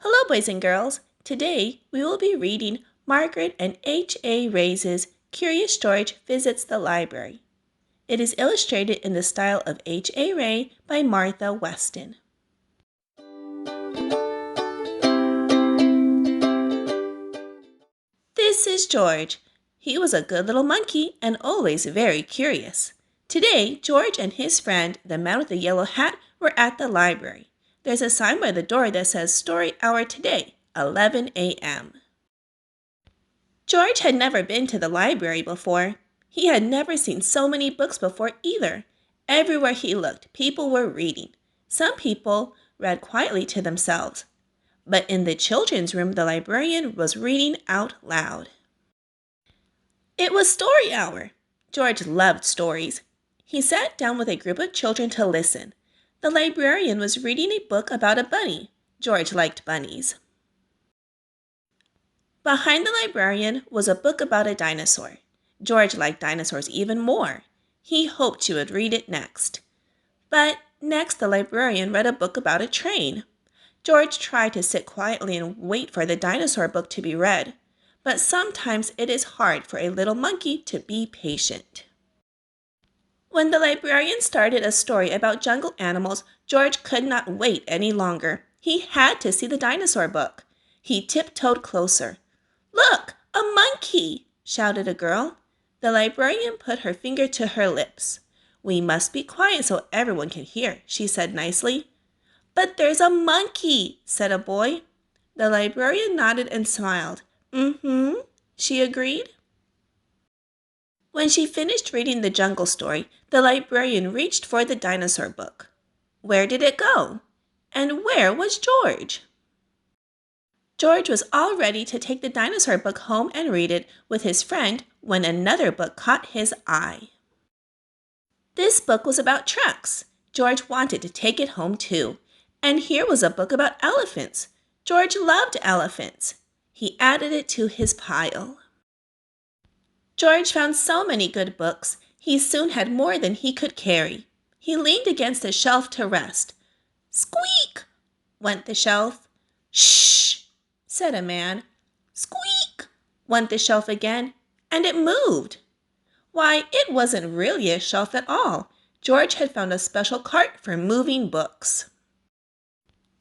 Hello, boys and girls. Today, we will be reading Margret and H.A. Ray's Curious George Visits the Library. It is illustrated in the style of H.A. Ray by Martha Weston. This is George. He was a good little monkey and always very curious. Today, George and his friend, the man with the yellow hat, were at the library. There's a sign by the door that says Story Hour today, 11 a.m. George had never been to the library before. He had never seen so many books before either. Everywhere he looked, people were reading. Some people read quietly to themselves. But in the children's room, the librarian was reading out loud. It was story hour. George loved stories. He sat down with a group of children to listen. The librarian was reading a book about a bunny. George liked bunnies. Behind the librarian was a book about a dinosaur. George liked dinosaurs even more. He hoped she would read it next. But next the librarian read a book about a train. George tried to sit quietly and wait for the dinosaur book to be read. But sometimes it is hard for a little monkey to be patient. When the librarian started a story about jungle animals, George could not wait any longer. He had to see the dinosaur book. He tiptoed closer. "Look, a monkey!" shouted a girl. The librarian put her finger to her lips. "We must be quiet so everyone can hear," she said nicely. "But there's a monkey," said a boy. The librarian nodded and smiled. "Mm-hmm," she agreed. When she finished reading the jungle story, the librarian reached for the dinosaur book. Where did it go? And where was George? George was all ready to take the dinosaur book home and read it with his friend when another book caught his eye. This book was about trucks. George wanted to take it home too. And here was a book about elephants. George loved elephants. He added it to his pile. George found so many good books, he soon had more than he could carry. He leaned against a shelf to rest. "Squeak!" went the shelf. "Shh!" said a man. "Squeak!" went the shelf again, and it moved. Why, it wasn't really a shelf at all. George had found a special cart for moving books.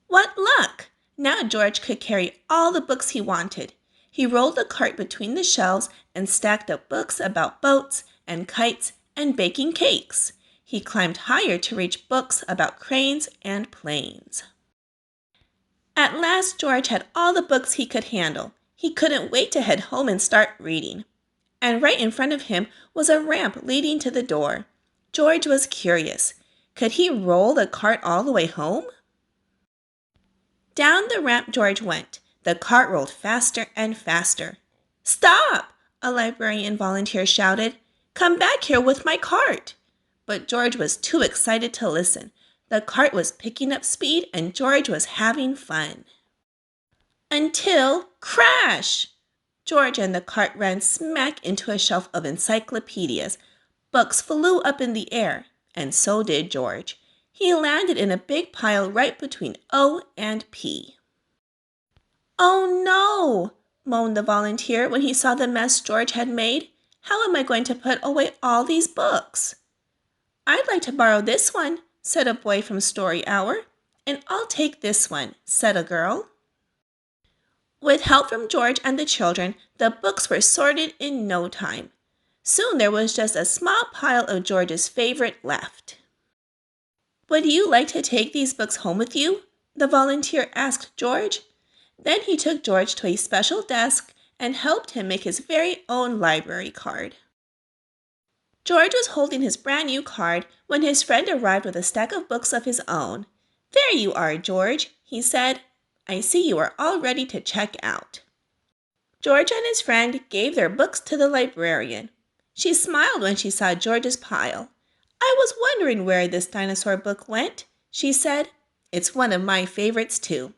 What luck! Now George could carry all the books he wanted. He rolled the cart between the shelves and stacked up books about boats and kites and baking cakes. He climbed higher to reach books about cranes and planes. At last George had all the books he could handle. He couldn't wait to head home and start reading. And right in front of him was a ramp leading to the door. George was curious. Could he roll the cart all the way home? Down the ramp George went. The cart rolled faster and faster. "Stop!" a librarian volunteer shouted. "Come back here with my cart." But George was too excited to listen. The cart was picking up speed and George was having fun. Until crash! George and the cart ran smack into a shelf of encyclopedias. Books flew up in the air, and so did George. He landed in a big pile right between O and P. "Oh no!" moaned the volunteer when he saw the mess George had made. "How am I going to put away all these books?" "I'd like to borrow this one," said a boy from Story Hour. "And I'll take this one," said a girl. With help from George and the children, the books were sorted in no time. Soon there was just a small pile of George's favorite left. "Would you like to take these books home with you?" the volunteer asked George. Then he took George to a special desk and helped him make his very own library card. George was holding his brand new card when his friend arrived with a stack of books of his own. "There you are, George," he said. "I see you are all ready to check out." George and his friend gave their books to the librarian. She smiled when she saw George's pile. "I was wondering where this dinosaur book went," she said. "It's one of my favorites too."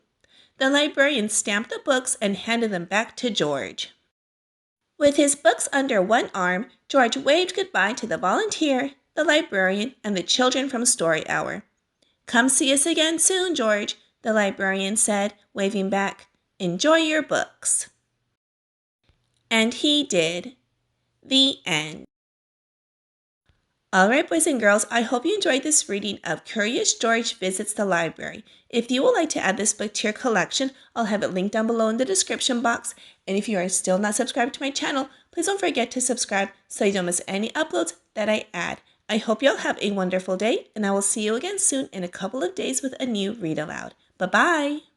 The librarian stamped the books and handed them back to George. With his books under one arm, George waved goodbye to the volunteer, the librarian, and the children from Story Hour. "Come see us again soon, George. The librarian said, waving back. "Enjoy your books." And he did. The end. Alright, boys and girls, I hope you enjoyed this reading of Curious George Visits the Library. If you would like to add this book to your collection, I'll have it linked down below in the description box. And if you are still not subscribed to my channel, please don't forget to subscribe so you don't miss any uploads that I add. I hope you'll have a wonderful day, and I will see you again soon in a couple of days with a new Read Aloud. Bye-bye!